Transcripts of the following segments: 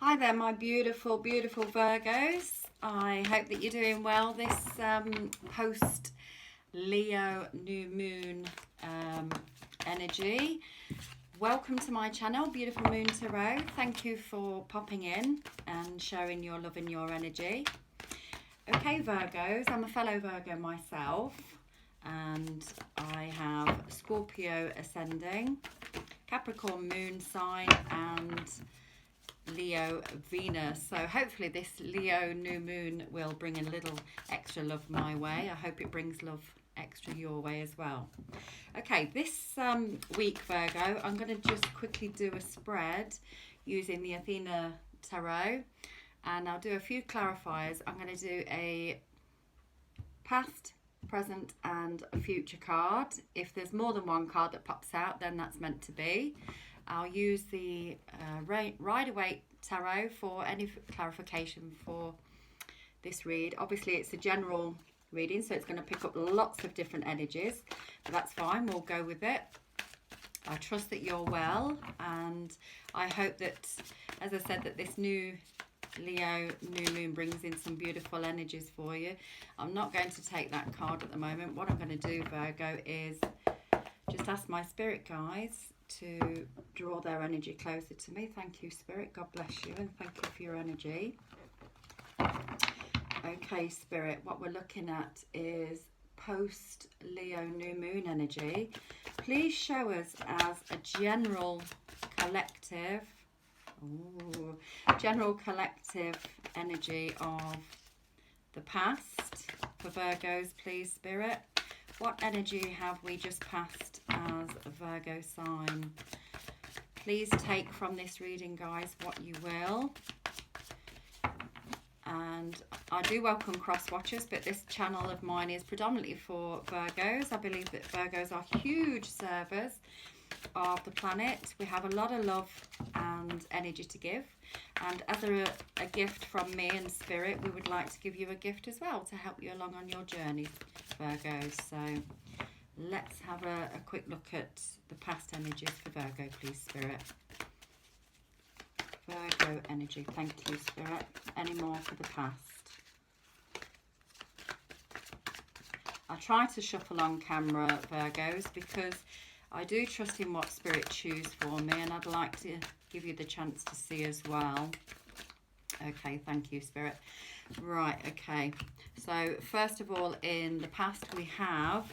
Hi there, my beautiful, beautiful Virgos. I hope that you're doing well this post Leo new moon energy. Welcome to my channel, Beautiful Moon Tarot. Thank you for popping in and showing your love and your energy. Okay, Virgos, I'm a fellow Virgo myself, and I have Scorpio ascending, Capricorn Moon sign, and Leo Venus. So hopefully this Leo new moon will bring a little extra love my way. I hope it brings love extra your way as well. Okay, this week, Virgo, I'm going to just quickly do a spread using the Athena Tarot, and I'll do a few clarifiers. I'm going to do a past, present and a future card. If there's more than one card that pops out, then that's meant to be. I'll use the Rider-Waite Tarot for any clarification for this read. Obviously, it's a general reading, so it's going to pick up lots of different energies, but that's fine. We'll go with it. I trust that you're well, and I hope that, as I said, that this new Leo new moon brings in some beautiful energies for you. I'm not going to take that card at the moment. What I'm going to do, Virgo, is just ask my spirit guides to draw their energy closer to me. Thank you, Spirit. God bless you, and thank you for your energy. Okay, Spirit, what we're looking at is post Leo new moon energy. Please show us as a general collective energy of the past for Virgos, please, Spirit. What energy have we just passed as a Virgo sign? Please take from this reading, guys, what you will. And I do welcome cross watchers, but this channel of mine is predominantly for Virgos. I believe that Virgos are huge servers of the planet. We have a lot of love and energy to give. And as a gift from me and Spirit, we would like to give you a gift as well to help you along on your journey, Virgos. So let's have a quick look at the past energies for Virgo, please, Spirit. Virgo energy, thank you, Spirit. Any more for the past? I try to shuffle on camera, Virgos, because I do trust in what Spirit choose for me, and I'd like to give you the chance to see as well. Okay, thank you, Spirit. Right, okay. So first of all, in the past we have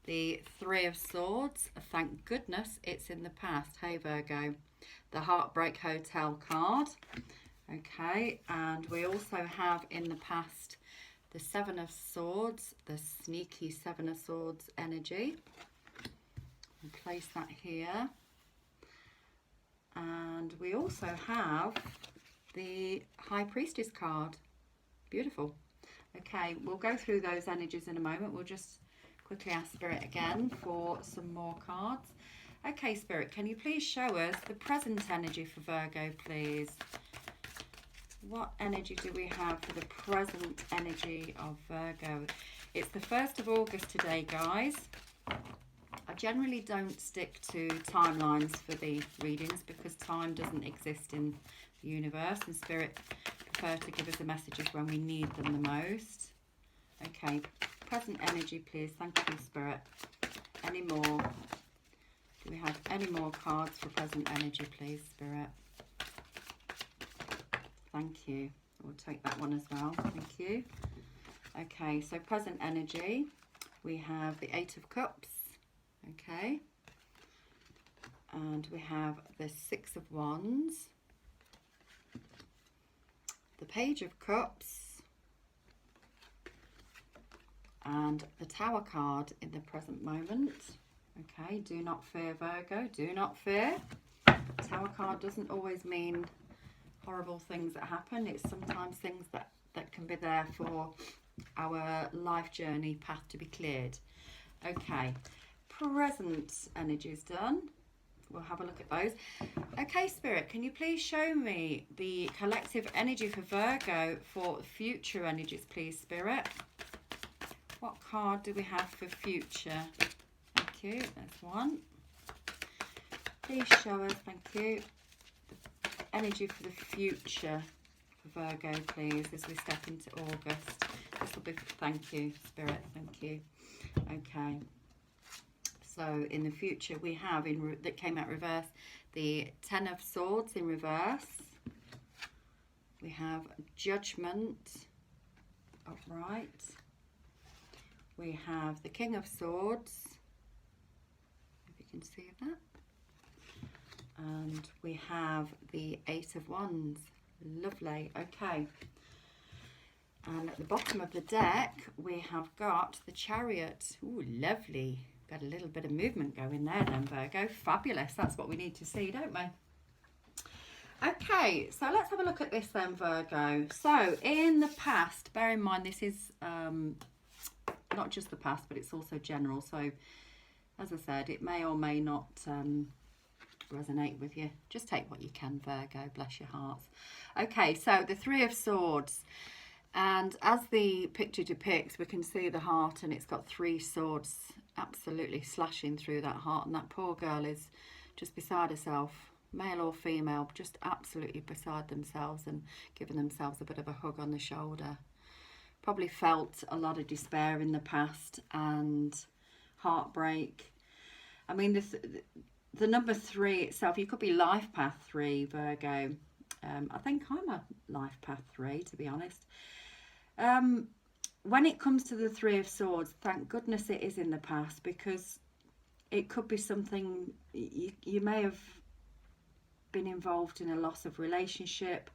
the Three of Swords. Thank goodness it's in the past. Hey, Virgo. The Heartbreak Hotel card. Okay, and we also have in the past the Seven of Swords, the sneaky Seven of Swords energy. And place that here. And we also have the High Priestess card. Beautiful. Okay, we'll go through those energies in a moment. We'll just quickly ask Spirit again for some more cards. Okay, Spirit, can you please show us the present energy for Virgo, please? What energy do we have for the present energy of Virgo? It's the 1st of August today, guys. I generally don't stick to timelines for the readings because time doesn't exist in the universe, and Spirit prefer to give us the messages when we need them the most. Okay, present energy, please. Thank you, Spirit. Any more? Do we have any more cards for present energy, please, Spirit? Thank you. We'll take that one as well. Thank you. Okay, so present energy. We have the Eight of Cups. Okay. And we have the Six of Wands. The Page of Cups. And the Tower card in the present moment. Okay, do not fear, Virgo, do not fear. The Tower card doesn't always mean horrible things that happen. It's sometimes things that can be there for our life journey path to be cleared. Okay, present energy is done. We'll have a look at those. Okay, Spirit, can you please show me the collective energy for Virgo for future energies, please, Spirit? What card do we have for future? Thank you. There's one. Please show us, thank you, energy for the future for Virgo, please, as we step into August. This will be, thank you, Spirit, thank you. Okay. So in the future we have, that came out reverse, the Ten of Swords in reverse. We have Judgment upright. We have the King of Swords. If you can see that. And we have the Eight of Wands. Lovely. Okay. And at the bottom of the deck, we have got the Chariot. Ooh, lovely. Got a little bit of movement going there then, Virgo. Fabulous. That's what we need to see, don't we? Okay, so let's have a look at this then, Virgo. So in the past, bear in mind this is not just the past, but it's also general. So as I said, it may or may not resonate with you. Just take what you can, Virgo. Bless your hearts. Okay, so the Three of Swords. And as the picture depicts, we can see the heart, and it's got three swords absolutely slashing through that heart. And that poor girl is just beside herself, male or female, just absolutely beside themselves and giving themselves a bit of a hug on the shoulder. Probably felt a lot of despair in the past and heartbreak. I mean, the number 3 itself, you could be life path 3, Virgo. I think I'm a life path 3, to be honest. When it comes to the Three of Swords, thank goodness it is in the past, because it could be something you may have been involved in, a loss of relationship,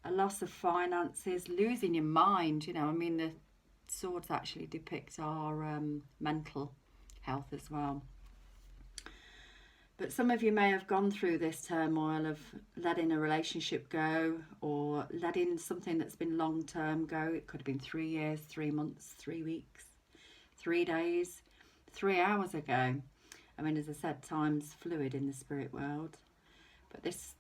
a loss of finances, losing your mind. You know, I mean, the swords actually depict our mental health as well. But some of you may have gone through this turmoil of letting a relationship go, or letting something that's been long term go. It could have been 3 years, 3 months, 3 weeks, 3 days, 3 hours ago. I mean, as I said, time's fluid in the spirit world. But this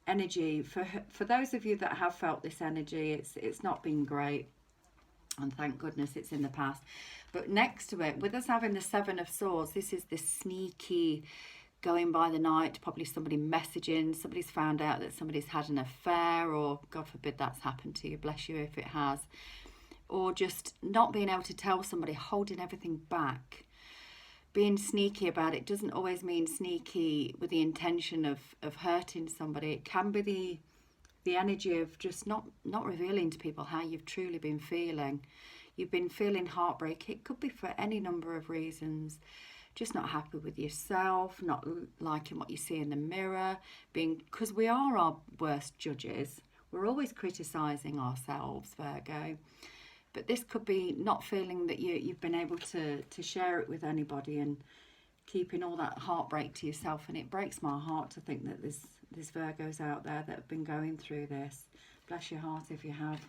energy, for those of you that have felt this energy, it's not been great, and thank goodness it's in the past. But next to it, with us having the Seven of Swords, this is this sneaky going by the night, probably somebody messaging, somebody's found out that somebody's had an affair, or God forbid that's happened to you, bless you if it has, or just not being able to tell somebody, holding everything back. Being sneaky about it doesn't always mean sneaky with the intention of hurting somebody. It can be the energy of just not revealing to people how you've truly been feeling. You've been feeling heartbreak. It could be for any number of reasons. Just not happy with yourself, not liking what you see in the mirror, because we are our worst judges. We're always criticising ourselves, Virgo. But this could be not feeling that you've been able to share it with anybody, and keeping all that heartbreak to yourself. And it breaks my heart to think that there's Virgos out there that have been going through this. Bless your heart if you have.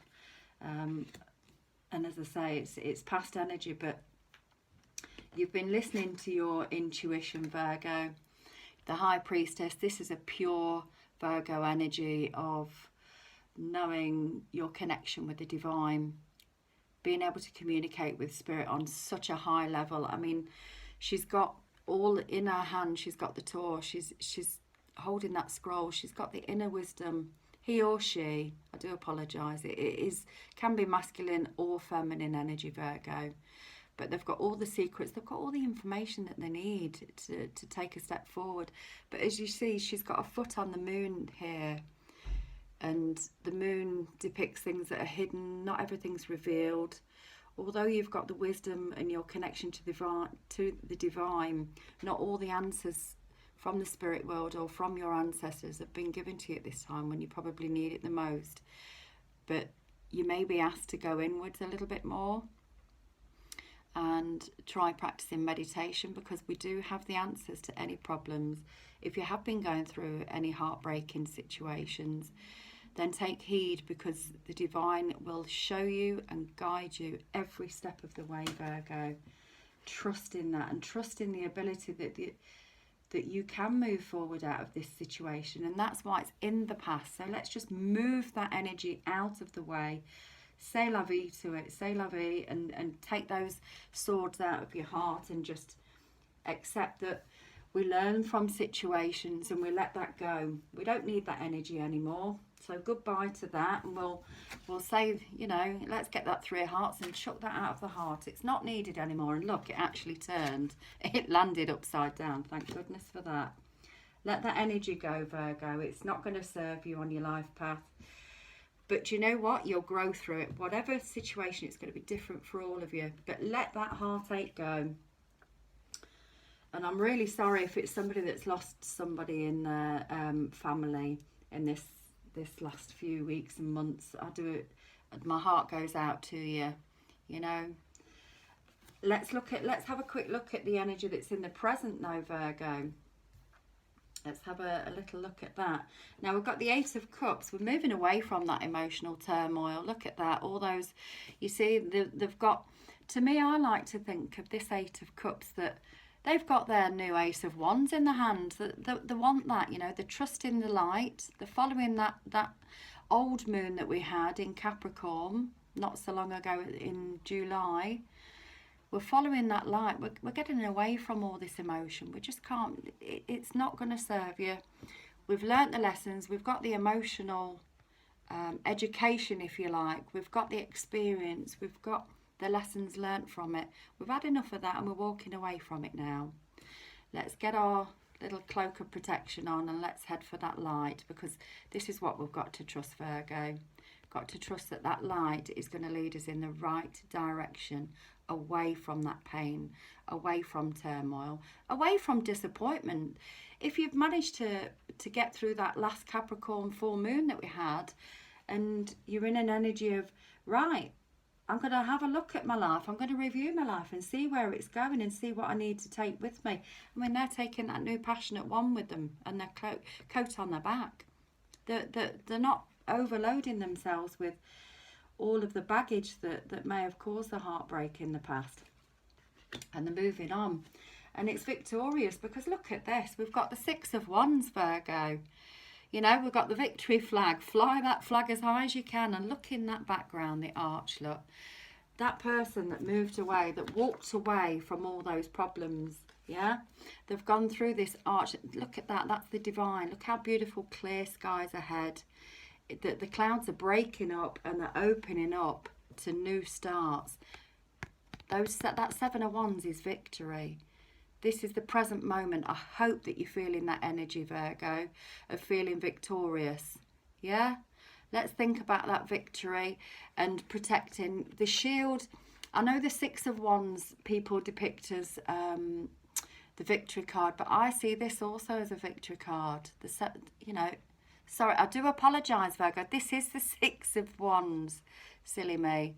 And as I say, it's past energy, but you've been listening to your intuition, Virgo. The High Priestess, this is a pure Virgo energy of knowing your connection with the divine, being able to communicate with spirit on such a high level. I mean, she's got all in her hand, she's got the Torah, she's holding that scroll, she's got the inner wisdom. He or she, I do apologise, can be masculine or feminine energy, Virgo. But they've got all the secrets, they've got all the information that they need to take a step forward. But as you see, she's got a foot on the moon here. And the moon depicts things that are hidden, not everything's revealed. Although you've got the wisdom and your connection to the divine, not all the answers from the spirit world or from your ancestors have been given to you at this time when you probably need it the most. But you may be asked to go inwards a little bit more and try practicing meditation, because we do have the answers to any problems. If you have been going through any heartbreaking situations, then take heed, because the divine will show you and guide you every step of the way, Virgo. Trust in that, and trust in the ability that you can move forward out of this situation. And that's why it's in the past. So let's just move that energy out of the way. Say la vie to it, say la vie, and take those swords out of your heart, and just accept that We learn from situations and we let that go. We don't need that energy anymore. So goodbye to that, and we'll say, you know, let's get that 3 of hearts and chuck that out of the heart. It's not needed anymore. And look, it actually turned. It landed upside down. Thank goodness for that. Let that energy go, Virgo. It's not going to serve you on your life path. But you know what? You'll grow through it. Whatever situation, it's going to be different for all of you. But let that heartache go. And I'm really sorry if it's somebody that's lost somebody in their family in this last few weeks and months. I do it. My heart goes out to you. You know. Let's have a quick look at the energy that's in the present now, Virgo. Let's have a little look at that. Now we've got the 8 of Cups. We're moving away from that emotional turmoil. Look at that. All those, you see, they've got. To me, I like to think of this 8 of Cups that. They've got their new Ace of Wands in the hand. They want that, you know, the trust in the light. They're following that old moon that we had in Capricorn not so long ago in July. We're following that light. We're getting away from all this emotion. We just can't. It's not going to serve you. We've learnt the lessons. We've got the emotional education, if you like. We've got the experience. We've got the lessons learnt from it. We've had enough of that and we're walking away from it now. Let's get our little cloak of protection on and let's head for that light, because this is what we've got to trust, Virgo. Got to trust that that light is going to lead us in the right direction, away from that pain, away from turmoil, away from disappointment. If you've managed to get through that last Capricorn full moon that we had, and you're in an energy of, right, I'm going to have a look at my life. I'm going to review my life and see where it's going and see what I need to take with me. I mean, they're taking that new passionate one with them and their coat on their back. They're not overloading themselves with all of the baggage that may have caused the heartbreak in the past. And they're moving on. And it's victorious, because look at this. We've got the 6 of Wands, Virgo. You know, we've got the victory flag. Fly that flag as high as you can, and look in that background, the arch, look. That person that moved away, that walked away from all those problems, yeah? They've gone through this arch. Look at that. That's the divine. Look how beautiful, clear skies ahead. The clouds are breaking up and they're opening up to new starts. That 7 of Wands is victory. This is the present moment. I hope that you're feeling that energy, Virgo, of feeling victorious. Yeah? Let's think about that victory and protecting the shield. I know the 6 of Wands people depict as the victory card, but I see this also as a victory card. You know, sorry, I do apologise, Virgo. This is the 6 of Wands. Silly me.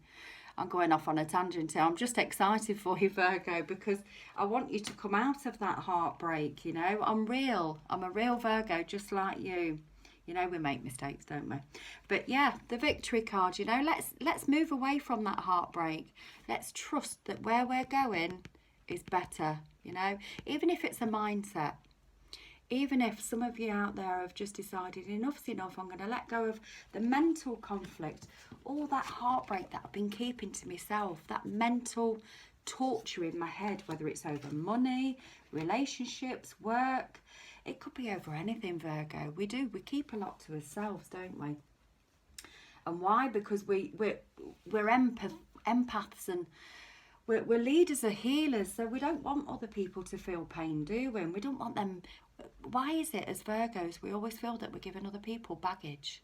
I'm going off on a tangent here. I'm just excited for you, Virgo, because I want you to come out of that heartbreak, you know. I'm real. I'm a real Virgo, just like you. You know, we make mistakes, don't we? But yeah, the victory card, you know, let's move away from that heartbreak. Let's trust that where we're going is better, you know, even if it's a mindset. Even if some of you out there have just decided enough's enough, I'm going to let go of the mental conflict, all that heartbreak that I've been keeping to myself, that mental torture in my head, whether it's over money, relationships, work. It could be over anything, Virgo. We keep a lot to ourselves, don't we? And why? Because we're empaths, and we're leaders or healers, so we don't want other people to feel pain, do we? And we don't want them. Why is it, as Virgos, we always feel that we're giving other people baggage?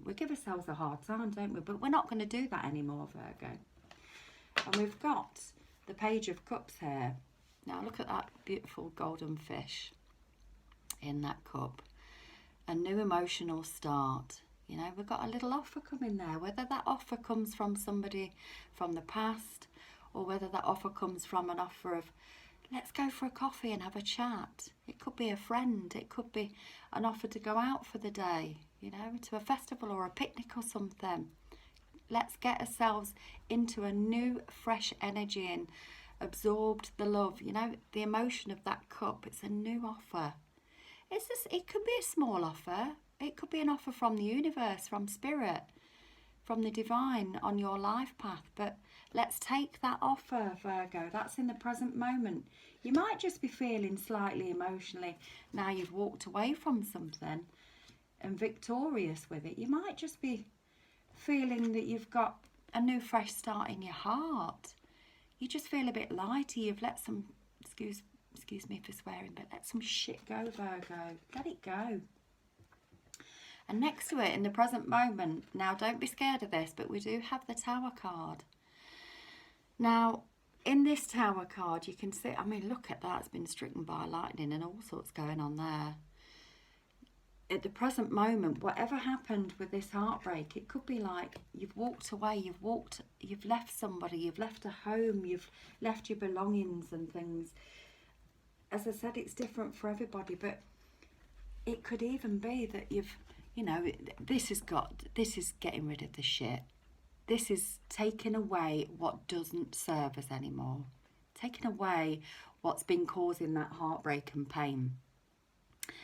We give ourselves a hard time, don't we? But we're not going to do that anymore, Virgo. And we've got the Page of Cups here. Now look at that beautiful golden fish in that cup. A new emotional start. You know, we've got a little offer coming there. Whether that offer comes from somebody from the past, or whether that offer comes from an offer of, let's go for a coffee and have a chat. It could be a friend. It could be an offer to go out for the day, you know, to a festival or a picnic or something. Let's get ourselves into a new, fresh energy and absorbed the love, you know, the emotion of that cup. It's a new offer. It could be a small offer. It could be an offer from the universe, from spirit, from the divine on your life path. But let's take that offer, Virgo. That's in the present moment. You might just be feeling slightly emotionally now you've walked away from something and victorious with it. You might just be feeling that you've got a new fresh start in your heart. You just feel a bit lighter. You've let some, excuse me for swearing, but let some shit go, Virgo. Let it go. And next to it, in the present moment, now don't be scared of this, but we do have the Tower card. Now, in this Tower card, you can see, I mean, look at that. It's been stricken by lightning and all sorts going on there. At the present moment, whatever happened with this heartbreak, it could be like you've walked away, you've left somebody, you've left a home, you've left your belongings and things. As I said, it's different for everybody, but it could even be that you've, you know, this is getting rid of the shit. This is taking away what doesn't serve us anymore. Taking away what's been causing that heartbreak and pain.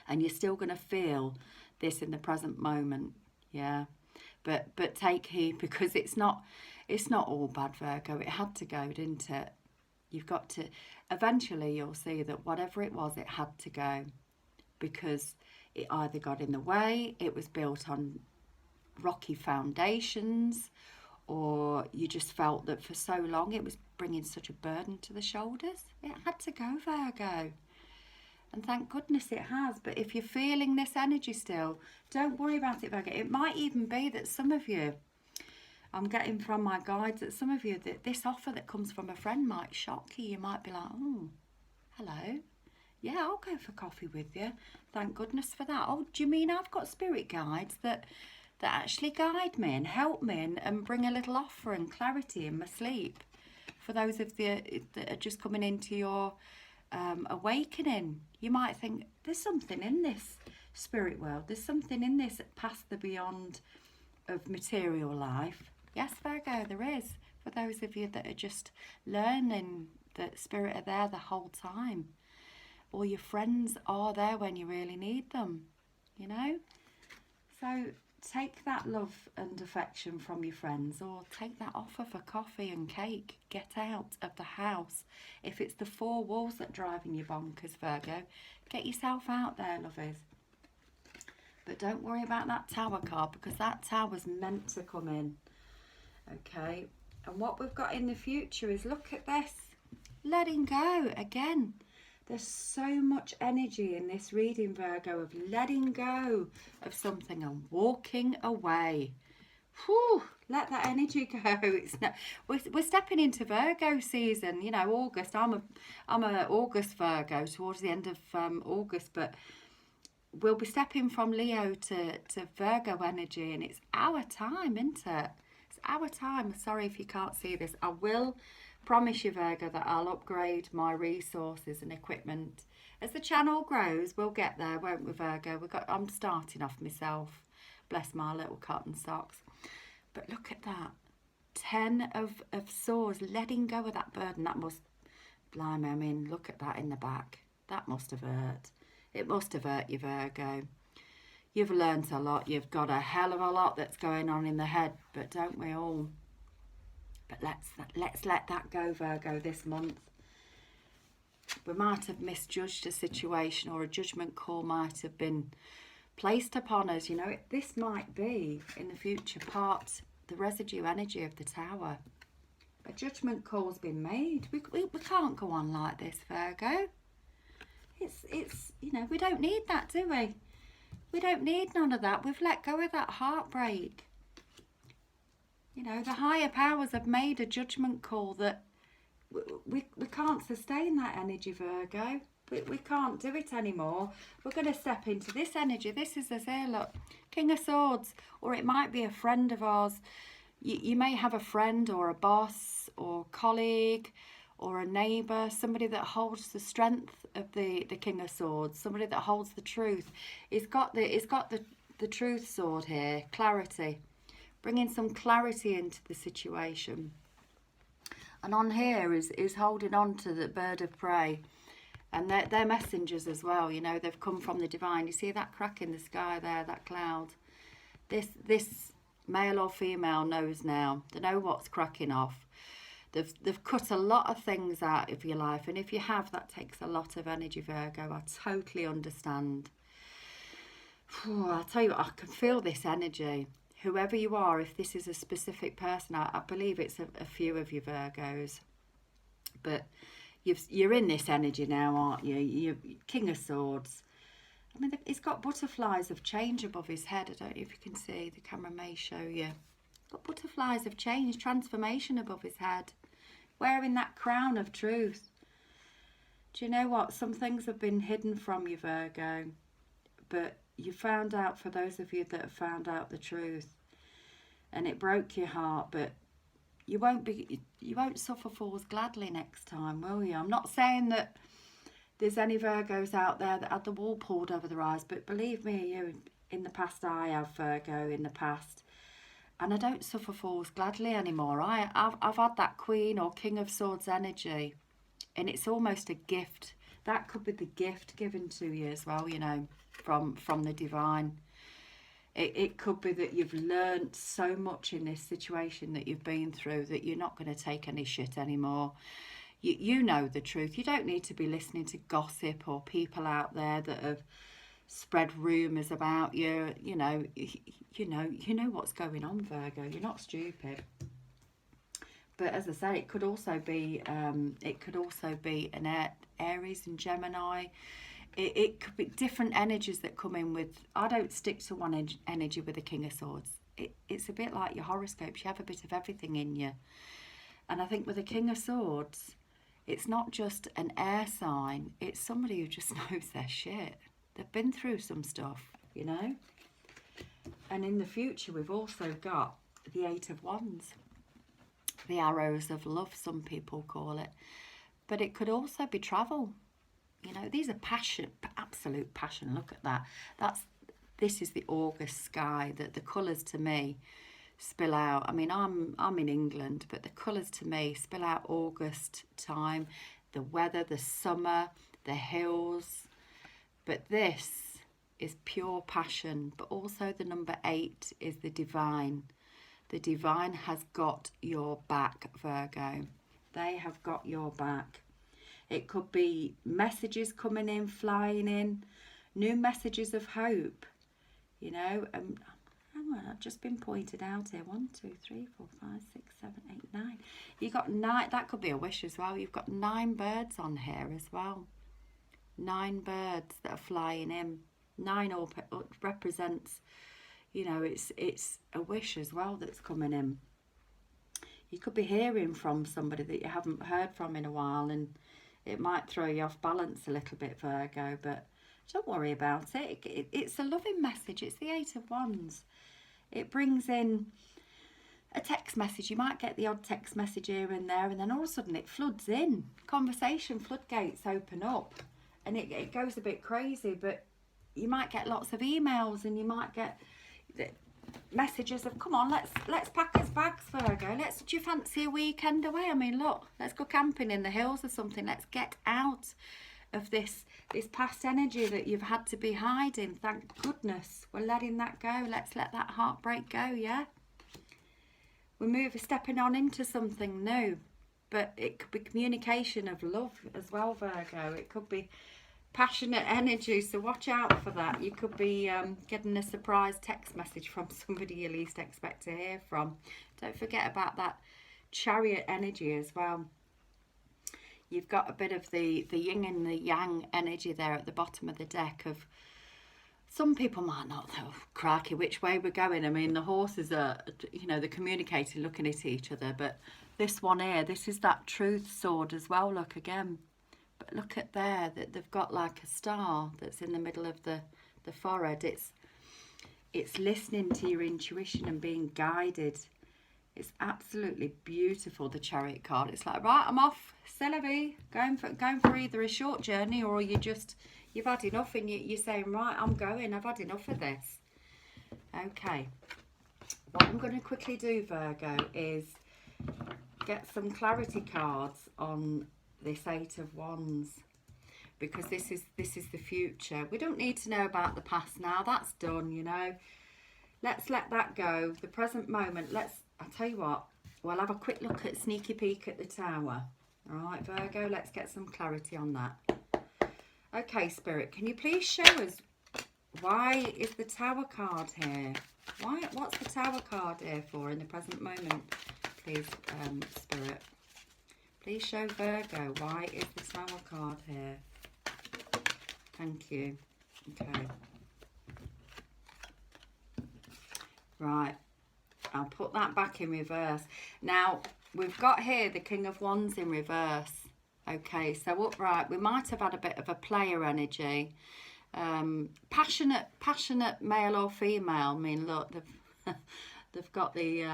And you're still going to feel this in the present moment, yeah. But take heed, because it's not all bad, Virgo. It had to go, didn't it? You've got to, eventually you'll see that whatever it was, it had to go, because it either got in the way, it was built on rocky foundations, or you just felt that for so long it was bringing such a burden to the shoulders. It had to go, Virgo. And thank goodness it has. But if you're feeling this energy still, don't worry about it, Virgo. It might even be that some of you, I'm getting from my guides, that some of you, that this offer that comes from a friend might shock you. You might be like, oh, hello. Yeah, I'll go for coffee with you. Thank goodness for that. Oh, do you mean I've got spirit guides that actually guide me and help me and bring a little offer and clarity in my sleep? For those of you that are just coming into your awakening, you might think there's something in this spirit world. There's something in this past the beyond of material life. Yes, Virgo, there is. For those of you that are just learning that spirit are there the whole time. Or your friends are there when you really need them, you know? So take that love and affection from your friends, or take that offer for coffee and cake. Get out of the house. If it's the four walls that are driving you bonkers, Virgo, get yourself out there, lovers. But don't worry about that Tower card, because that Tower's meant to come in. Okay, and what we've got in the future is, look at this, letting go again. There's so much energy in this reading, Virgo, of letting go of something and walking away. Whew, let that energy go. It's not, we're stepping into Virgo season, you know, August. I'm a August Virgo towards the end of August, but we'll be stepping from Leo to Virgo energy, and it's our time, isn't it? It's our time. Sorry if you can't see this. I will promise you, Virgo, that I'll upgrade my resources and equipment. As the channel grows, we'll get there, won't we, Virgo? I'm starting off myself. Bless my little cotton socks. But look at that. 10 of swords, letting go of that burden. That must, blimey, I mean, look at that in the back. That must have hurt. It must have hurt you, Virgo. You've learnt a lot. You've got a hell of a lot that's going on in the head, but don't we all? But let's let that go, Virgo, this month. We might have misjudged a situation, or a judgment call might have been placed upon us. You know, this might be, in the future, the residue energy of the Tower. A judgment call's been made. We can't go on like this, Virgo. It's you know, we don't need that, do we? We don't need none of that. We've let go of that heartbreak. You know, the higher powers have made a judgment call that we can't sustain that energy, Virgo. We can't do it anymore. We're going to step into this energy. This is us here, look. King of Swords. Or it might be a friend of ours. You may have a friend or a boss or colleague or a neighbour, somebody that holds the strength of the King of Swords, somebody that holds the truth. It's got the truth sword here, clarity. Bringing some clarity into the situation. And on here is holding on to the bird of prey. And they're messengers as well, you know, they've come from the divine. You see that crack in the sky there, that cloud? This male or female, knows now. They know what's cracking off. They've cut a lot of things out of your life, and if you have, that takes a lot of energy, Virgo. I totally understand. I tell you what, I can feel this energy. Whoever you are, if this is a specific person, I believe it's a few of you Virgos, but you're in this energy now, aren't you? You're King of Swords. I mean, he's got butterflies of change above his head. I don't know if you can see, the camera may show you. Got butterflies of change, transformation above his head, wearing that crown of truth. Do you know what? Some things have been hidden from you, Virgo, but you found out, for those of you that have found out the truth, and it broke your heart, but you won't suffer fools gladly next time, will you? I'm not saying that there's any Virgos out there that had the wool pulled over their eyes, but believe me, in the past, I have, Virgo, in the past, and I don't suffer fools gladly anymore. I've had that Queen or King of Swords energy, and it's almost a gift. That could be the gift given to you as well, you know, from the divine. It could be that you've learnt so much in this situation that you've been through that you're not going to take any shit anymore. You know the truth. You don't need to be listening to gossip or people out there that have spread rumours about you. You know what's going on, Virgo. You're not stupid. But as I say, it could also be an Aries and Gemini. It could be different energies that come in with. I don't stick to one energy with the King of Swords. It's a bit like your horoscopes. You have a bit of everything in you. And I think with the King of Swords, it's not just an air sign. It's somebody who just knows their shit. They've been through some stuff, you know. And in the future, we've also got the Eight of Wands. The arrows of love, some people call it. But it could also be travel. You know, these are passion, absolute passion. Look at that. This is the August sky. That the colours to me spill out. I mean, I'm in England, but the colours to me spill out August time. The weather, the summer, the hills. But this is pure passion. But also the number 8 is the divine. The divine has got your back, Virgo. They have got your back. It could be messages coming in, flying in, new messages of hope, you know. I've just been pointed out here. 1, 2, 3, 4, 5, 6, 7, 8, 9. You've got 9. That could be a wish as well. You've got 9 birds on here as well. 9 birds that are flying in. 9 all represents, you know, it's a wish as well that's coming in. You could be hearing from somebody that you haven't heard from in a while, and it might throw you off balance a little bit, Virgo, but don't worry about it. It's a loving message. It's the 8 of Wands. It brings in a text message. You might get the odd text message here and there, and then all of a sudden it floods in. Conversation floodgates open up, and it goes a bit crazy, but you might get lots of emails, and you might get messages of, come on, let's pack us bags, Virgo. Do you fancy a weekend away? I mean, look, let's go camping in the hills or something. Let's get out of this past energy that you've had to be hiding. Thank goodness we're letting that go. Let's let that heartbreak go, yeah? We're stepping on into something new. But it could be communication of love as well, Virgo. It could be passionate energy, so watch out for that. You could be getting a surprise text message from somebody you least expect to hear from. Don't forget about that Chariot energy as well. You've got a bit of the yin and the yang energy there at the bottom of the deck. Of some people might not know, crikey, which way we're going. I mean, the horses are, you know, they're communicating, looking at each other, but this one here, this is that truth sword as well. Look again. But look at there, that they've got like a star that's in the middle of the forehead. It's listening to your intuition and being guided. It's absolutely beautiful, the Chariot card. It's like, right, I'm off, c'est la vie. Going for either a short journey, or you've had enough and you're saying, right, I'm going, I've had enough of this. Okay, what I'm going to quickly do, Virgo, is get some clarity cards on this 8 of Wands, because this is the future. We don't need to know about the past now. That's done, you know. let's let that go. The present moment, I'll tell you what, we'll have a quick look at sneaky peek at the Tower. All right, Virgo, let's get some clarity on that. Okay, Spirit, can you please show us why is the Tower card here? What's the Tower card here for in the present moment? Please, Spirit. Please show Virgo why is the Tower card here. Thank you. Okay. Right. I'll put that back in reverse. Now, we've got here the King of Wands in reverse. Okay, so upright, we might have had a bit of a player energy. Passionate male or female. I mean, look, they've got the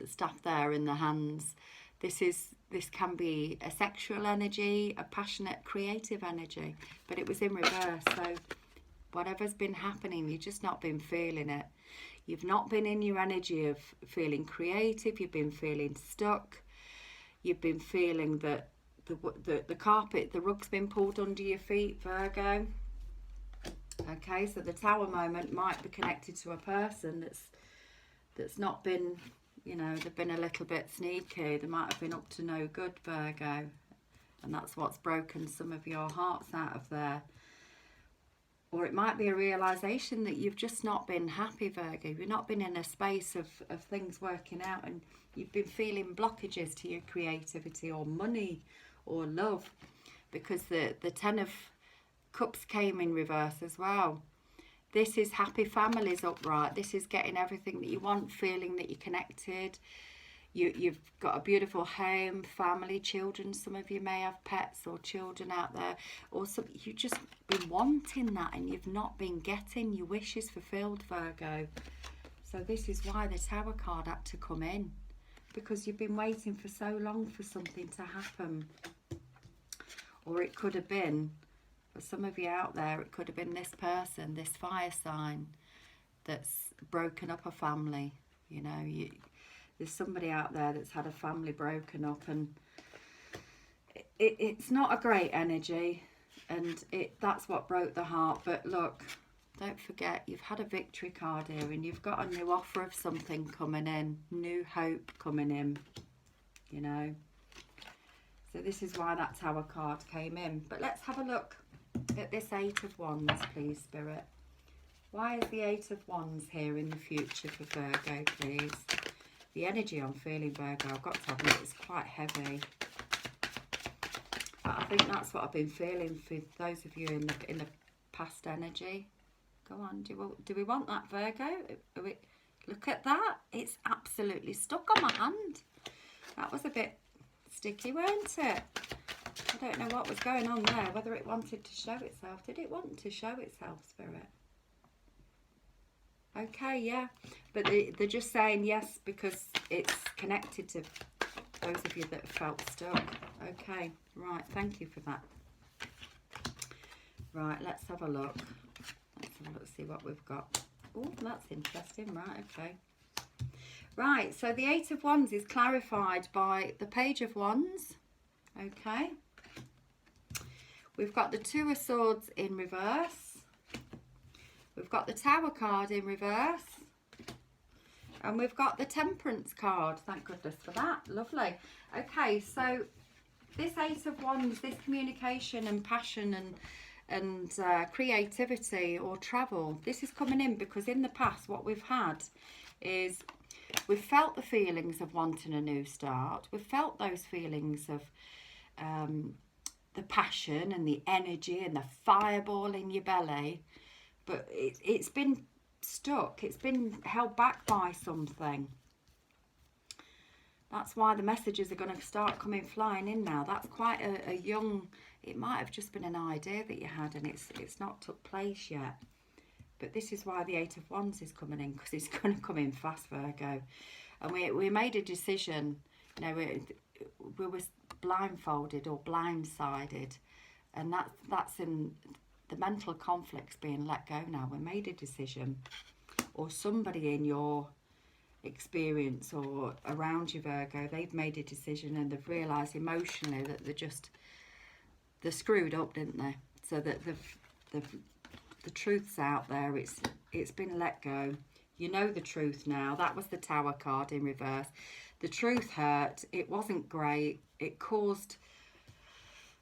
staff there in the hands. This can be a sexual energy, a passionate, creative energy, but it was in reverse. So whatever's been happening, you've just not been feeling it. You've not been in your energy of feeling creative. You've been feeling stuck. You've been feeling that the carpet, the rug's been pulled under your feet, Virgo. Okay, so the Tower moment might be connected to a person that's not been, you know, they've been a little bit sneaky. They might have been up to no good, Virgo. And that's what's broken some of your hearts out of there. Or it might be a realisation that you've just not been happy, Virgo. You've not been in a space of things working out, and you've been feeling blockages to your creativity or money or love, because the Ten of Cups came in reverse as well. This is happy families upright. This is getting everything that you want, feeling that you're connected. You've got a beautiful home, family, children. Some of you may have pets or children out there. Or you've just been wanting that and you've not been getting your wishes fulfilled, Virgo. So this is why the Tower card had to come in. Because you've been waiting for so long for something to happen. Or it could have been, for some of you out there, it could have been this person, this fire sign that's broken up a family. You know, there's somebody out there that's had a family broken up, and it's not a great energy, and that's what broke the heart. But look, don't forget, you've had a victory card here, and you've got a new offer of something coming in, new hope coming in, you know. So this is why that Tower card came in. But let's have a look at this Eight of Wands, please, Spirit. Why is the Eight of Wands here in the future for Virgo, please? The energy I'm feeling, Virgo, I've got to admit, it's quite heavy. But I think that's what I've been feeling for those of you in the past energy. Go on, do we want that, Virgo? Look at that. It's absolutely stuck on my hand. That was a bit sticky, weren't it? I don't know what was going on there, whether it wanted to show itself. Did it want to show itself, Spirit? Okay, yeah, but they're just saying yes because it's connected to those of you that have felt stuck. Okay, right, thank you for that. Right, let's have a look. Let's have a look, see what we've got. Oh, that's interesting. Right, okay. Right, so the Eight of Wands is clarified by the Page of Wands. Okay. We've got the Two of Swords in reverse. We've got the Tower card in reverse. And we've got the Temperance card. Thank goodness for that. Lovely. Okay, so this Eight of Wands, this communication and passion and creativity or travel, this is coming in because in the past what we've had is we've felt the feelings of wanting a new start. We've felt those feelings of the passion and the energy and the fireball in your belly. But it's been stuck. It's been held back by something. That's why the messages are going to start coming flying in now. That's quite a young... It might have just been an idea that you had and it's not took place yet. But this is why the Eight of Wands is coming in, because it's going to come in fast, Virgo. And we made a decision. You know, we were blindfolded or blindsided. And that's in... The mental conflict's being let go now. We made a decision, or somebody in your experience or around you, Virgo, they've made a decision and they've realised emotionally that they're screwed up, didn't they? So that the truth's out there. It's been let go. You know the truth now. That was the Tower card in reverse. The truth hurt. It wasn't great. It caused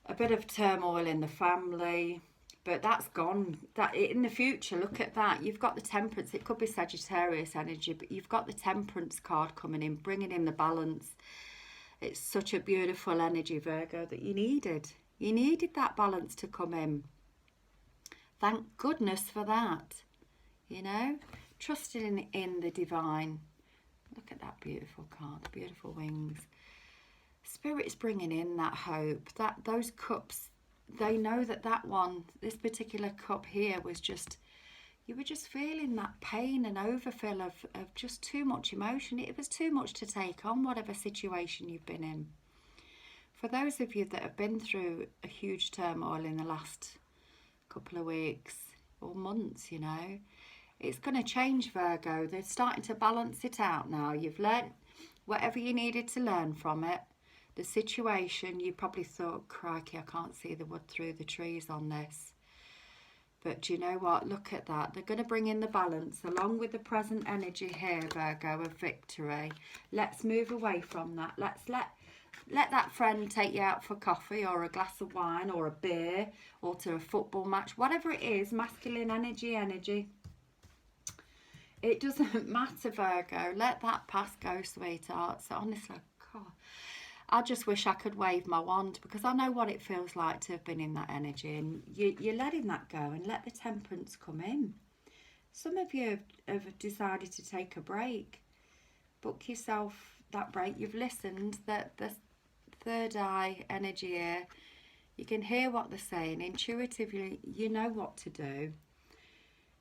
a bit of turmoil in the family, but that's gone. That in the future, look at that. You've got the Temperance. It could be Sagittarius energy, but you've got the Temperance card coming in, bringing in the balance. It's such a beautiful energy, Virgo, that you needed. You needed that balance to come in. Thank goodness for that. You know, trusting in the divine. Look at that beautiful card, beautiful wings. Spirit's bringing in that hope, that those cups, they know that one, this particular cup here was just, you were just feeling that pain and overfill of just too much emotion. It was too much to take on, whatever situation you've been in. For those of you that have been through a huge turmoil in the last couple of weeks or months, you know, it's going to change, Virgo. They're starting to balance it out now. You've learnt whatever you needed to learn from it. The situation, you probably thought, crikey, I can't see the wood through the trees on this. But do you know what? Look at that. They're going to bring in the balance along with the present energy here, Virgo, of victory. Let's move away from that. Let's let that friend take you out for coffee or a glass of wine or a beer or to a football match. Whatever it is, masculine energy. It doesn't matter, Virgo. Let that past go, sweetheart. So honestly, God, I just wish I could wave my wand, because I know what it feels like to have been in that energy, and you're letting that go and let the Temperance come in. Some of you have decided to take a break. Book yourself that break. You've listened, that the third eye energy here, you can hear what they're saying. Intuitively, you know what to do.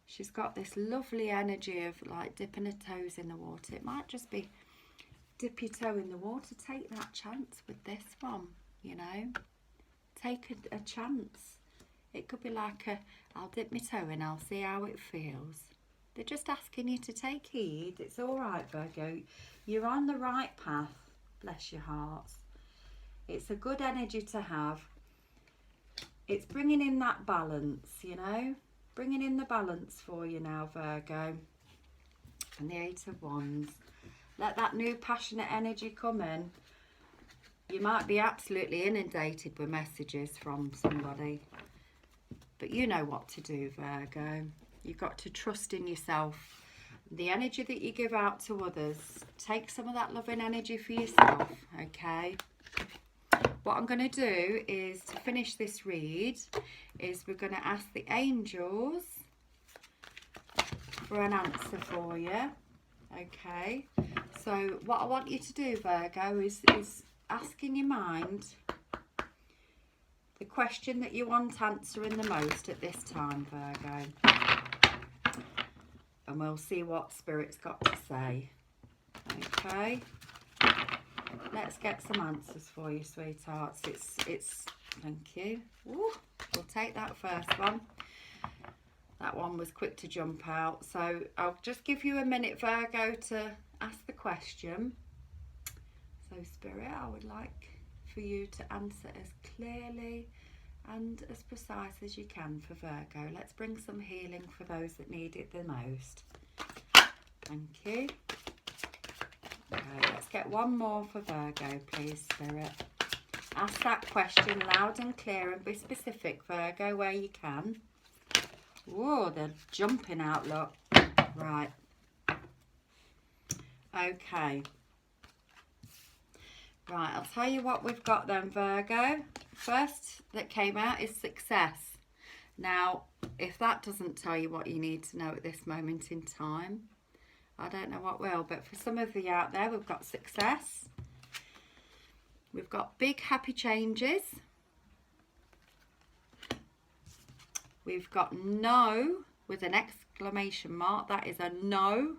She's got this lovely energy of like dipping her toes in the water. It might just be dip your toe in the water. Take that chance with this one, you know. Take a chance. It could be like I'll dip my toe in, I'll see how it feels. They're just asking you to take heed. It's all right, Virgo. You're on the right path. Bless your hearts. It's a good energy to have. It's bringing in that balance, you know. Bringing in the balance for you now, Virgo. And the Eight of Wands. Let that new passionate energy come in. You might be absolutely inundated with messages from somebody, but you know what to do, Virgo. You've got to trust in yourself. The energy that you give out to others, take some of that loving energy for yourself, okay? What I'm going to do is, to finish this read, is we're going to ask the angels for an answer for you, okay? So what I want you to do, Virgo, is ask in your mind the question that you want answering the most at this time, Virgo. And we'll see what Spirit's got to say. Okay. Let's get some answers for you, sweethearts. It's thank you. Ooh, we'll take that first one. That one was quick to jump out. So I'll just give you a minute, Virgo, to ask the question. So Spirit, I would like for you to answer as clearly and as precise as you can for Virgo. Let's bring some healing for those that need it the most. Thank you. Okay, let's get one more for Virgo, please, Spirit. Ask that question loud and clear and be specific, Virgo, where you can. Whoa, they're jumping out, look. Right. Okay. Right, I'll tell you what we've got then, Virgo. First that came out is success. Now, if that doesn't tell you what you need to know at this moment in time, I don't know what will. But for some of you out there, we've got success. We've got big happy changes. We've got no with an exclamation mark. That is a no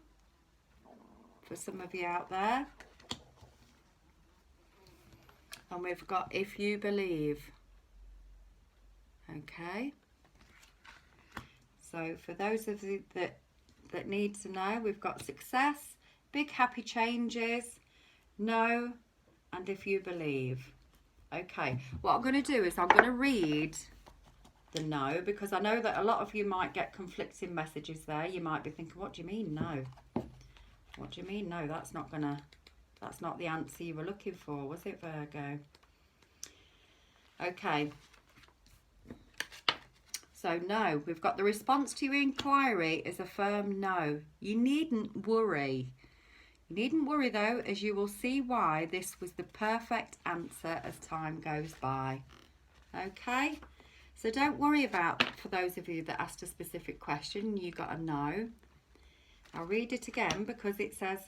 for some of you out there. And we've got if you believe. Okay. So for those of you that need to know, we've got success, big happy changes, no, and if you believe. Okay. What I'm going to do is I'm going to read the no, because I know that a lot of you might get conflicting messages there. You might be thinking, what do you mean no? What do you mean no? That's not the answer you were looking for, was it, Virgo? Okay. So no, we've got the response to your inquiry is a firm no. You needn't worry. You needn't worry though, as you will see why this was the perfect answer as time goes by. Okay, so don't worry about, for those of you that asked a specific question, you got a no. I'll read it again because it says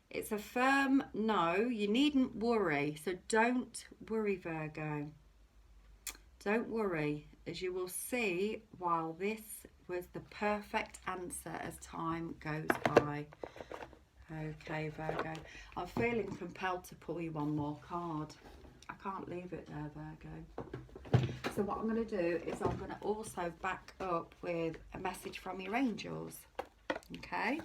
it's a firm no. You needn't worry. So don't worry, Virgo. Don't worry, as you will see while this was the perfect answer as time goes by. Okay, Virgo. I'm feeling compelled to pull you one more card. I can't leave it there, Virgo. So what I'm going to do is I'm going to also back up with a message from your angels. Okay.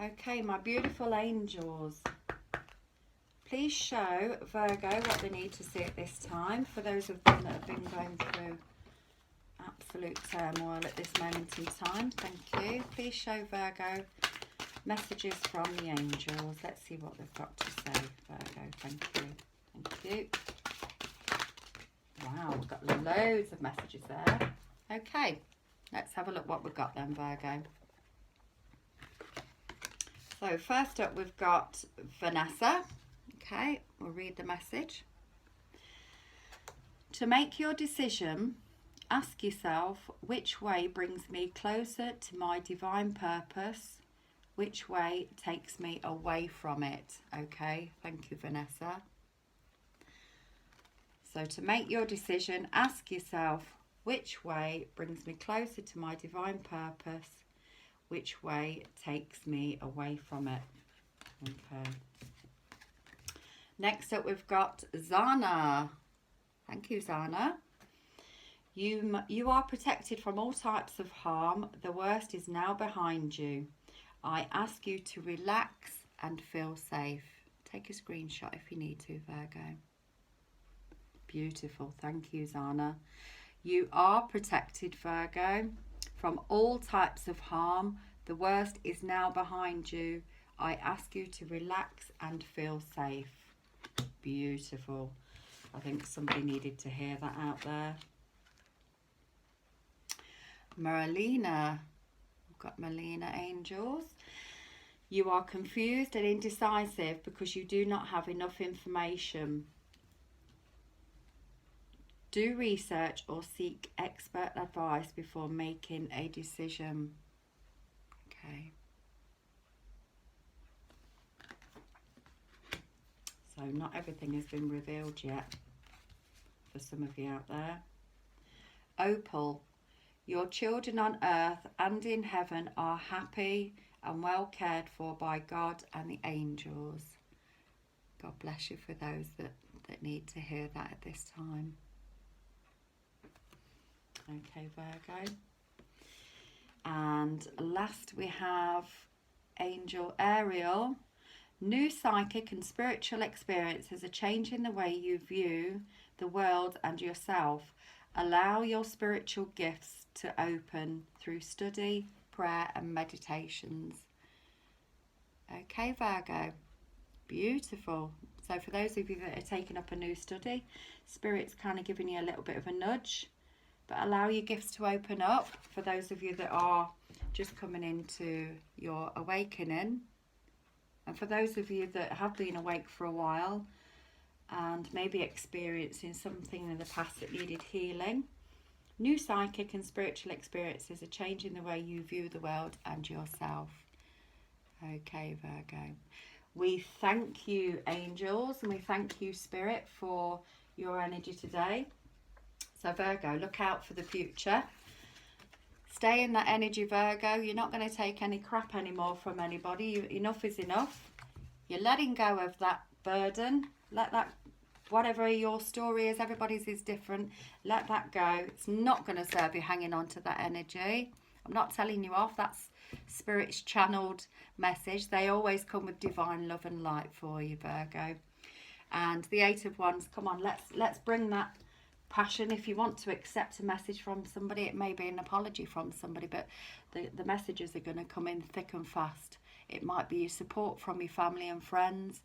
Okay, my beautiful angels. Please show Virgo what they need to see at this time. For those of them that have been going through absolute turmoil at this moment in time, thank you. Please show Virgo messages from the angels. Let's see what they've got to say, Virgo. Thank you. Thank you. Wow, we've got loads of messages there. Okay, let's have a look what we've got then, Virgo. So first up we've got Vanessa. Okay, we'll read the message. To make your decision, ask yourself, which way brings me closer to my divine purpose? Which way takes me away from it? Okay, thank you, Vanessa. So to make your decision, ask yourself, which way brings me closer to my divine purpose? Which way takes me away from it? Okay. Next up, we've got Zana. Thank you, Zana. You are protected from all types of harm. The worst is now behind you. I ask you to relax and feel safe. Take a screenshot if you need to, Virgo. Beautiful. Thank you, Zana. You are protected, Virgo, from all types of harm. The worst is now behind you. I ask you to relax and feel safe. Beautiful. I think somebody needed to hear that out there. Marlena. We've got Marlena angels. You are confused and indecisive because you do not have enough information. Do research or seek expert advice before making a decision. Okay. So not everything has been revealed yet for some of you out there. Opal, your children on earth and in heaven are happy and well cared for by God and the angels. God bless you for those that need to hear that at this time. Okay, Virgo. And last we have Angel Ariel. New psychic and spiritual experiences are changing the way you view the world and yourself. Allow your spiritual gifts to open through study, prayer and meditations. Okay, Virgo. Beautiful. So for those of you that are taking up a new study, Spirit's kind of giving you a little bit of a nudge. But allow your gifts to open up. For those of you that are just coming into your awakening. And for those of you that have been awake for a while and maybe experiencing something in the past that needed healing, new psychic and spiritual experiences are changing the way you view the world and yourself. Okay, Virgo. We thank you, angels, and we thank you, Spirit, for your energy today. So, Virgo, look out for the future. Stay in that energy, Virgo. You're not going to take any crap anymore from anybody. Enough is enough. You're letting go of that burden. Let that, whatever your story is, everybody's is different. Let that go. It's not going to serve you hanging on to that energy. I'm not telling you off. That's Spirit's channeled message. They always come with divine love and light for you, Virgo. And the Eight of Wands, come on, let's bring that passion. If you want to accept a message from somebody, it may be an apology from somebody, but the messages are going to come in thick and fast. It might be support from your family and friends.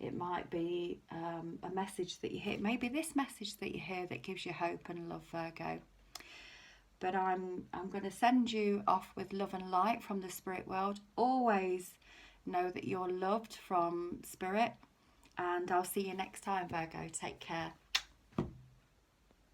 It might be a message that you hear. Maybe this message that you hear that gives you hope and love, Virgo. But I'm going to send you off with love and light from the spirit world. Always know that you're loved from spirit. And I'll see you next time, Virgo. Take care.